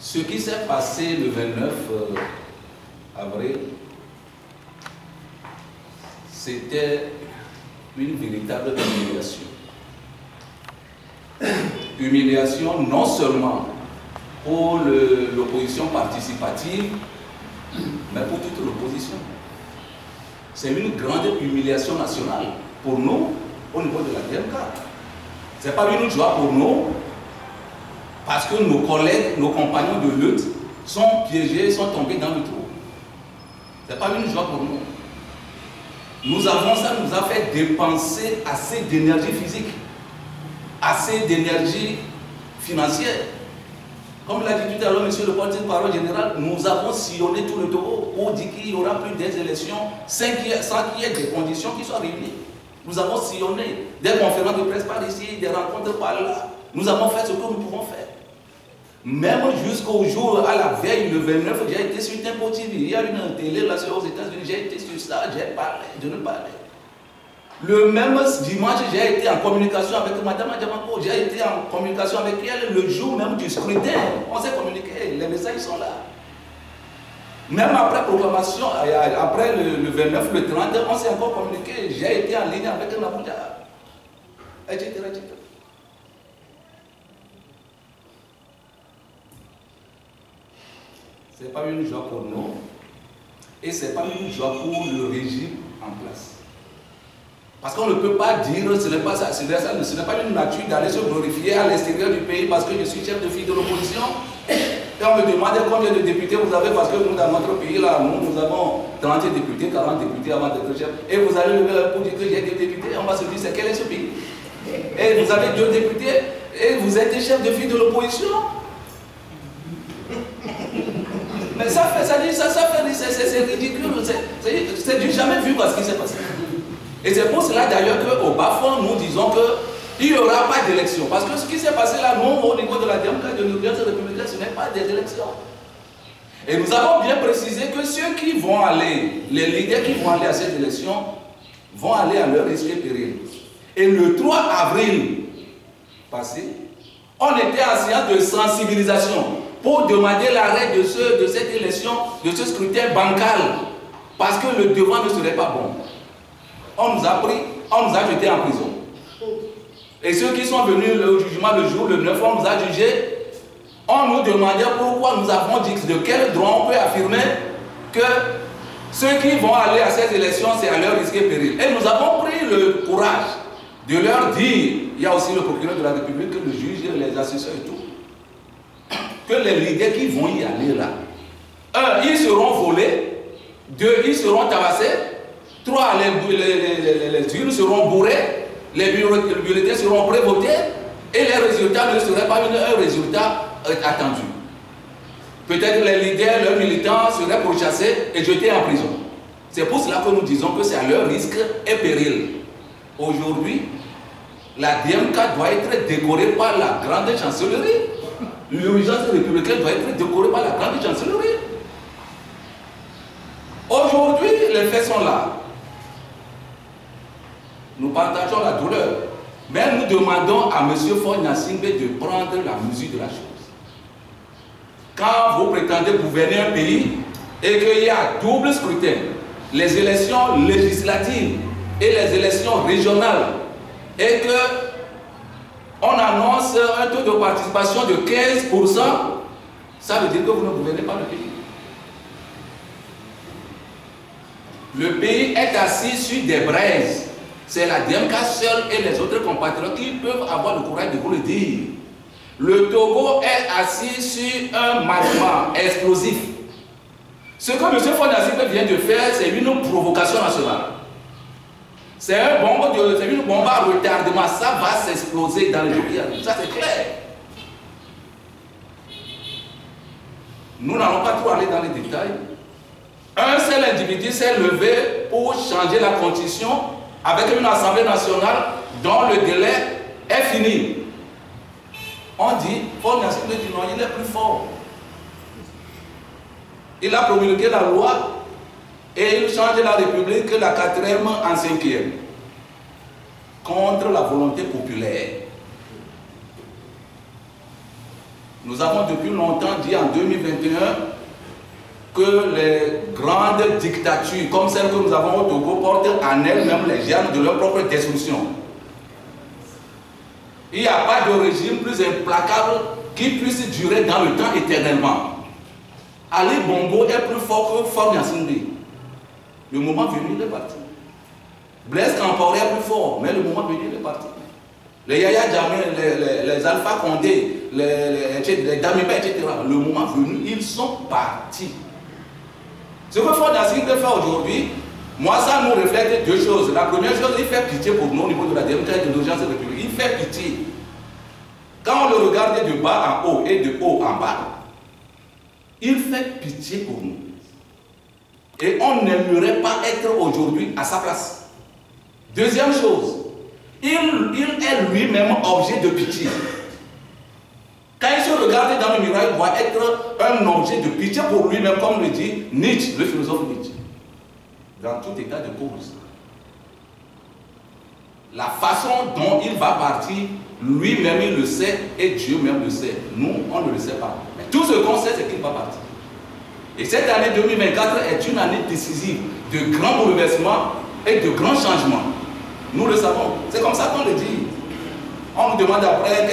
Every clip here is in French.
Ce qui s'est passé le 29 avril, c'était une véritable humiliation. Humiliation non seulement pour l'opposition participative, mais pour toute l'opposition. C'est une grande humiliation nationale pour nous au niveau de la DMK. Ce n'est pas une joie pour nous parce que nos collègues, nos compagnons de lutte sont piégés, sont tombés dans le trou. Ce n'est pas une joie pour nous. Ça nous a fait dépenser assez d'énergie physique, assez d'énergie financière. Comme l'a dit tout à l'heure monsieur le porte-parole général, nous avons sillonné tout le Togo pour dire qu'il n'y aura plus des élections sans qu'il y ait des conditions qui soient réunies. Nous avons sillonné des conférences de presse par ici, des rencontres par là. Nous avons fait ce que nous pouvons faire. Même jusqu'au jour, à la veille, le 29, j'ai été sur Tempo TV. Il y a une télé là aux États-Unis, j'ai été sur ça, j'ai parlé, je ne parlais. Le même dimanche, j'ai été en communication avec Mme Adjamako, j'ai été en communication avec elle le jour même du scrutin. On s'est communiqué, les messages sont là. Même après proclamation, après le 29, le 30, on s'est encore communiqué. J'ai été en ligne avec Nabouja, etc., etc. Ce n'est pas une joie pour nous et ce n'est pas une joie pour le régime en place. Parce qu'on ne peut pas dire, ce n'est pas ça, ce n'est pas une nature d'aller se glorifier à l'extérieur du pays parce que je suis chef de file de l'opposition. Et on me demande combien de députés vous avez parce que nous, dans notre pays, là, nous avons 30 députés, 40 députés avant d'être chef. Et vous allez lever la pour dire que j'ai 2 députés, on va se dire, c'est quel est ce pays? Et vous avez 2 députés et vous êtes chef de file de l'opposition. Mais c'est ridicule, c'est du jamais vu ce qui s'est passé. Et c'est pour cela d'ailleurs qu'au bas-fond, nous disons qu'il n'y aura pas d'élection. Parce que ce qui s'est passé là, nous, au niveau de la démocratie de l'Alliance républicaine, ce n'est pas des élections. Et nous avons bien précisé que ceux qui vont aller, les leaders qui vont aller à cette élection, vont aller à leur risque et péril. Et le 3 avril passé, on était en séance de sensibilisation pour demander l'arrêt de cette élection, de ce scrutin bancal, parce que le devant ne serait pas bon. On nous a pris, on nous a jetés en prison. Et ceux qui sont venus au jugement le jour, le 9, on nous a jugés. On nous demandait pourquoi nous avons dit, de quel droit on peut affirmer que ceux qui vont aller à ces élections, c'est à leur risque et péril. Et nous avons pris le courage de leur dire, il y a aussi le procureur de la République, le juge, les assesseurs et tout, que les leaders qui vont y aller là, 1, ils seront volés, 2, ils seront tabassés, 3, les urnes seront bourrées, les bulletins seront prévotés et les résultats ne seraient pas un résultat attendu. Peut-être les leaders, leurs militants seraient pourchassés et jetés en prison. C'est pour cela que nous disons que c'est à leur risque et péril. Aujourd'hui, la DMK doit être décorée par la grande chancellerie. L'urgence républicaine doit être décorée par la grande chancellerie. Aujourd'hui, les faits sont là. Nous partageons la douleur. Mais nous demandons à M. Faure Gnassingbé de prendre la mesure de la chose. Quand vous prétendez gouverner un pays et qu'il y a double scrutin, les élections législatives et les élections régionales, et qu'on annonce un taux de participation de 15%, ça veut dire que vous ne gouvernez pas le pays. Le pays est assis sur des braises. C'est la DMK seule et les autres compatriotes qui peuvent avoir le courage de vous le dire. Le Togo est assis sur un magma explosif. Ce que M. Faure Gnassingbé vient de faire, c'est une provocation nationale. C'est une bombe à retardement. Ça va s'exploser dans les jours qui arrivent. Ça, c'est clair. Nous n'allons pas trop aller dans les détails. Un seul individu s'est levé pour changer la constitution avec une assemblée nationale dont le délai est fini. On dit, Faure Gnassingbé dit non, il est plus fort. Il a promulgué la loi et il change la République, la 4e en 5e. Contre la volonté populaire. Nous avons depuis longtemps dit en 2021 que les grandes dictatures, comme celle que nous avons au Togo, portent en elles-mêmes les germes de leur propre destruction. Il n'y a pas de régime plus implacable qui puisse durer dans le temps éternellement. Ali Bongo est plus fort que Faure Gnassingbé. Le moment venu, il est parti. Blaise Compaoré est plus fort, mais le moment venu, il est parti. Les Yaya Jammeh, les Alpha Condé, les Damiba, etc. Le moment venu, ils sont partis. Ce que Faure Gnassingbé fait aujourd'hui, moi, ça nous reflète deux choses. La première chose, il fait pitié pour nous au niveau de la démocratie de l'urgence république. Il fait pitié. Quand on le regarde de bas en haut et de haut en bas, il fait pitié pour nous. Et on n'aimerait pas être aujourd'hui à sa place. Deuxième chose, il est lui-même objet de pitié. Quand il se regarde dans le miroir, il doit être un objet de pitié pour lui-même, comme le dit Nietzsche, le philosophe Nietzsche. Dans tout état de cause. La façon dont il va partir, lui-même il le sait et Dieu même le sait. Nous, on ne le sait pas. Mais tout ce qu'on sait, c'est qu'il va partir. Et cette année 2024 est une année décisive de grands bouleversements et de grands changements. Nous le savons. C'est comme ça qu'on le dit. On nous demande après,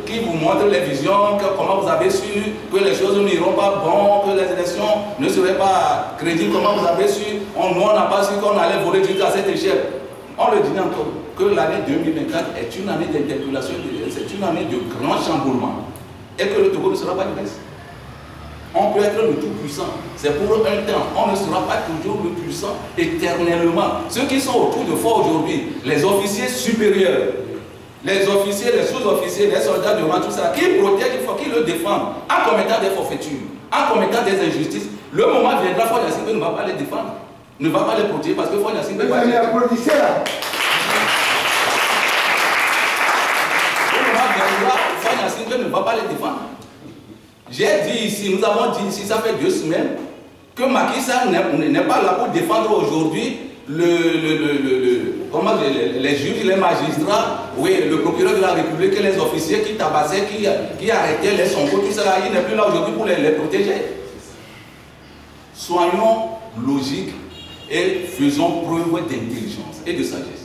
qui vous montre les visions, comment vous avez su que les choses n'iront pas bon, que les élections ne seraient pas crédibles, comment vous avez su, nous on n'a pas su qu'on allait voler jusqu'à cette échelle. On le dit encore, que l'année 2024 est une année d'interpellation, c'est une année de grand chamboulement. Et que le Togo ne sera pas du reste. On peut être le tout puissant, c'est pour un temps, on ne sera pas toujours le puissant éternellement. Ceux qui sont autour de foi aujourd'hui, les officiers supérieurs, les officiers, les sous-officiers, les soldats de rang, tout ça, qui protègent, il faut qu'ils le défendent en commettant des forfaitures, en commettant des injustices. Le moment viendra, Faure Gnassingbé ne va pas les défendre, ne va pas les protéger parce que Faure Gnassingbé va... Le moment viendra, Faure Gnassingbé ne va pas les défendre. J'ai dit ici, nous avons dit ici, ça fait 2 semaines, que Macky Sall n'est pas là pour défendre aujourd'hui les juges, les magistrats, oui, le procureur de la République et les officiers qui tabassaient, qui arrêtaient les Sonko, tout ça, il n'est plus là aujourd'hui pour les protéger. Soyons logiques et faisons preuve d'intelligence et de sagesse.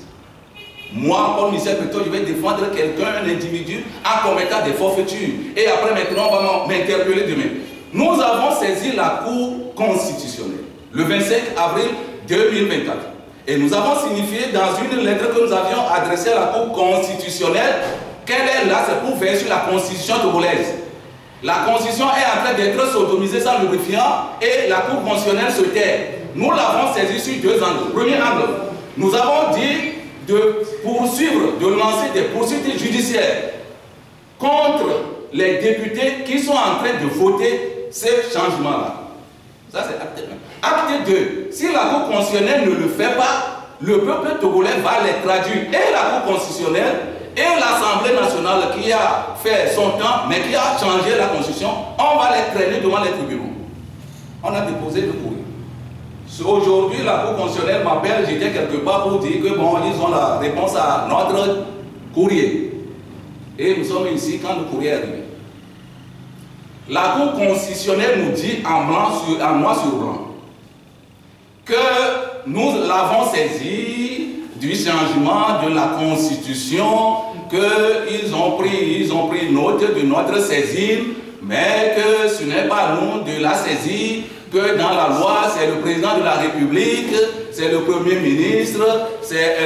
Moi, comme Michel Péto, je vais défendre quelqu'un, un individu, en commettant des forfaitures. Et après, maintenant, on va m'interpeller demain. Nous avons saisi la Cour constitutionnelle le 25 avril 2024. Et nous avons signifié dans une lettre que nous avions adressée à la Cour constitutionnelle qu'elle est là, c'est pour veiller sur la constitution togolaise. La constitution est en train d'être sodomisée sans lubrifiant et la Cour constitutionnelle se tait. Nous l'avons saisi sur 2 angles. Premier angle, nous avons dit de poursuivre, de lancer des poursuites judiciaires contre les députés qui sont en train de voter ces changements-là. Ça, c'est acte 1. Acte 2, si la Cour constitutionnelle ne le fait pas, le peuple togolais va les traduire. Et la Cour constitutionnelle et l'Assemblée nationale qui a fait son temps, mais qui a changé la Constitution, on va les traîner devant les tribunaux. On a déposé le courrier. Aujourd'hui, la Cour constitutionnelle m'appelle, j'étais quelque part pour dire que bon, ils ont la réponse à notre courrier. Et nous sommes ici quand le courrier est arrivé. La Cour constitutionnelle nous dit en noir sur blanc que nous l'avons saisi du changement de la Constitution, qu'ils ont pris note de notre saisine, mais que ce n'est pas à nous de la saisir, que dans la loi, c'est le président de la République, c'est le Premier ministre, c'est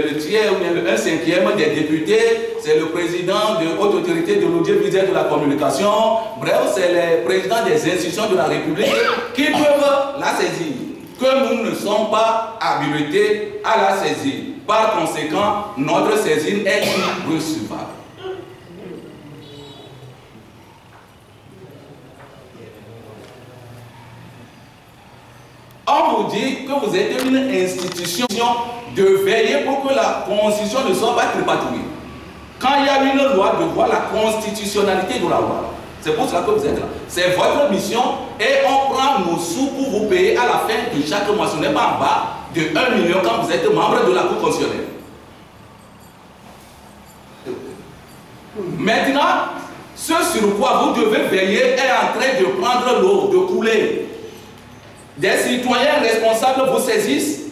le tiers ou un cinquième des députés, c'est le président de haute autorité de l'audiovisuel de la communication, bref, c'est les présidents des institutions de la République qui peuvent la saisir, que nous ne sommes pas habilités à la saisir. Par conséquent, notre saisine est irrecevable. On vous dit que vous êtes une institution de veiller pour que la Constitution ne soit pas tripatouillée. Quand il y a une loi, de voir la constitutionnalité de la loi. C'est pour cela que vous êtes là. C'est votre mission et on prend nos sous pour vous payer à la fin de chaque mois. Ce n'est pas en bas de 1 million quand vous êtes membre de la Cour constitutionnelle. Maintenant, Ce sur quoi vous devez veiller est en train de prendre l'eau, de couler. Des citoyens responsables vous saisissent.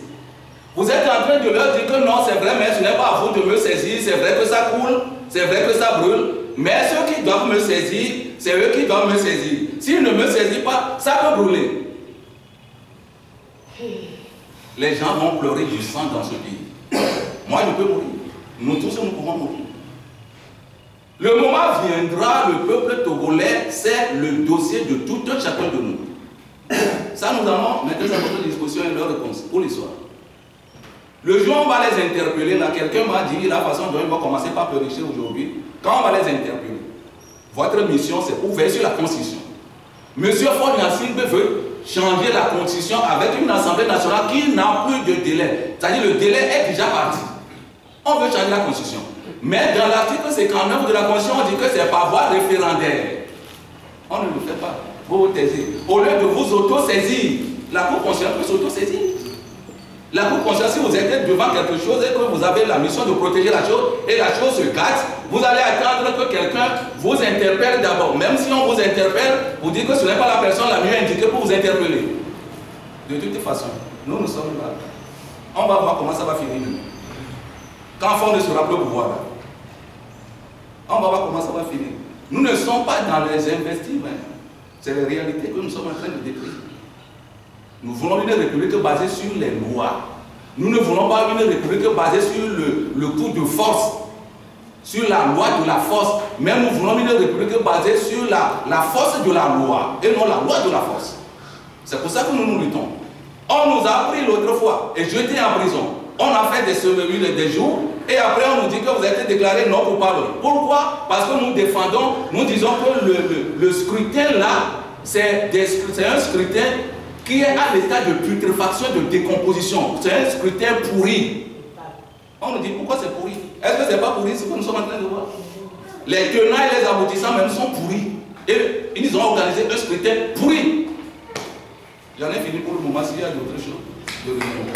Vous êtes en train de leur dire que non, c'est vrai, mais ce n'est pas à vous de me saisir. C'est vrai que ça coule, c'est vrai que ça brûle. Mais ceux qui doivent me saisir, c'est eux qui doivent me saisir. S'ils ne me saisissent pas, ça peut brûler. Les gens vont pleurer du sang dans ce pays. Moi, je peux mourir. Nous tous, nous pouvons mourir. Le moment viendra, le peuple togolais, c'est le dossier de tout un chacun de nous. Ça, nous allons mettre à votre disposition et leur réponse pour l'histoire. Le jour où on va les interpeller, là, quelqu'un m'a dit la façon dont ils vont commencer par prêcher aujourd'hui. Quand on va les interpeller, votre mission, c'est pour veiller sur la Constitution. Monsieur Faure Gnassingbé veut changer la Constitution avec une Assemblée nationale qui n'a plus de délai. C'est-à-dire le délai est déjà parti. On veut changer la Constitution. Mais dans l'article 59 de la Constitution, on dit que c'est par voie référendaire. On ne le fait pas. Vous vous taisez. Au lieu de vous auto-saisir, la Cour constitutionnelle peut s'auto-saisir. La Cour constitutionnelle, si vous êtes devant quelque chose et que vous avez la mission de protéger la chose et la chose se gâte, vous allez attendre que quelqu'un vous interpelle d'abord. Même si on vous interpelle, vous dites que ce n'est pas la personne la mieux indiquée pour vous interpeller. De toute façon, nous sommes là. On va voir comment ça va finir. Quand on ne sera plus au pouvoir, là. On va voir comment ça va finir. Nous ne sommes pas dans les investissements. C'est la réalité que nous sommes en train de décrire. Nous voulons une république basée sur les lois. Nous ne voulons pas une république basée sur le coup de force, sur la loi de la force. Mais nous voulons une république basée sur la force de la loi et non la loi de la force. C'est pour ça que nous luttons. On nous a pris l'autre fois et jeté en prison. On a fait des semaines, des jours, et après on nous dit que vous êtes déclaré non coupable. Pourquoi? Parce que nous défendons, nous disons que le scrutin là, c'est un scrutin qui est à l'état de putréfaction, de décomposition. C'est un scrutin pourri. On nous dit pourquoi c'est pourri? Est-ce que c'est pas pourri ce que nous sommes en train de voir? Les tenants et les aboutissants même sont pourris. Et ils ont organisé un scrutin pourri. J'en ai fini pour le moment. S'il y a d'autres choses, je reviens.